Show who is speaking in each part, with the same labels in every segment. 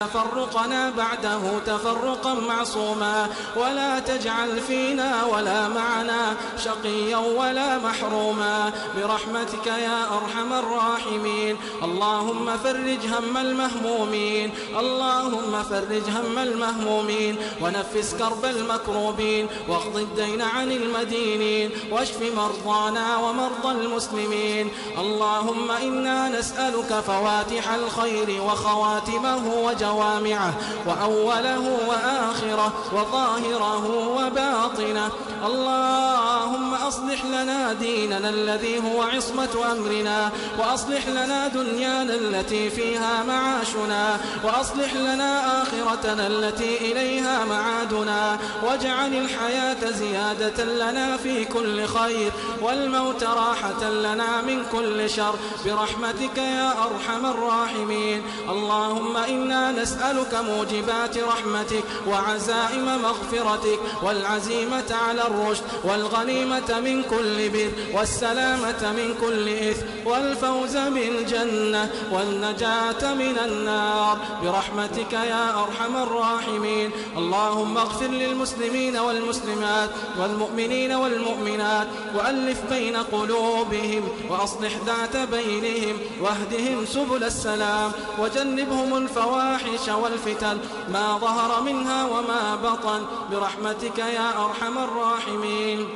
Speaker 1: تفرقنا بعده تفرقا معصوما، ولا تجعل فينا ولا معنا شقيا ولا محروما برحمتك يا أرحم الراحمين. اللهم فرج هم المهمومين، اللهم فرج هم المهمومين، ونفس كرب المكروبين، واقض الدين عن المدينين، واشف مرضانا ومرضى المسلمين. اللهم إنا نسألك فواتح الخير وخواتمه وجوامعه وأوله وآخره وظاهره وباطنه. اللهم أصلح لنا ديننا الذي هو عصمة أمرنا، وأصلح لنا دنيانا التي فيها معاشنا، وأصلح لنا آخرتنا التي إليها معادنا، واجعل الحياة زيادة لنا في كل خير، والموت راحة لنا من كل شر برحمتك يا أرحم الراحمين. اللهم إنا نسألك موجبات رحمتك وعزائم مغفرتك والعزيمة على الرشد والغنيمة من كل بر والسلامة من كل إثم والفوز بالجنة والنجاة من النار برحمتك يا أرحم الراحمين. اللهم اغفر للمسلمين والمسلمات والمؤمنين والمؤمنات، وألف بين قلوبهم، وأصلح ذات بينهم، واهدهم سبل السلام، وجنبهم الفواحش والفتن ما ظهر منها وما بطن برحمتك يا أرحم الراحمين.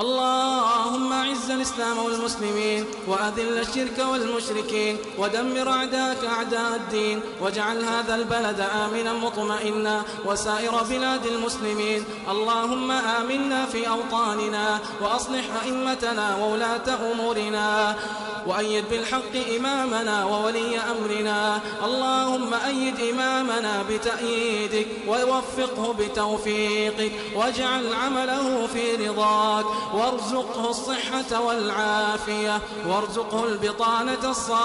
Speaker 1: اللهم أعز الإسلام والمسلمين، وأذل الشرك والمشركين، ودمر أعداءك أعداء الدين، واجعل هذا البلد آمنا مطمئنا وسائر بلاد المسلمين. اللهم آمنا في أوطاننا، وأصلح أئمتنا وولاة أمورنا، وأيد بالحق إمامنا وولي أمرنا. اللهم أيد إمامنا بتأييدك، ووفقه بتوفيقك، واجعل عمله في رضاك، وارزقه الصحة والعافية، وارزقه البطانة الصالحة.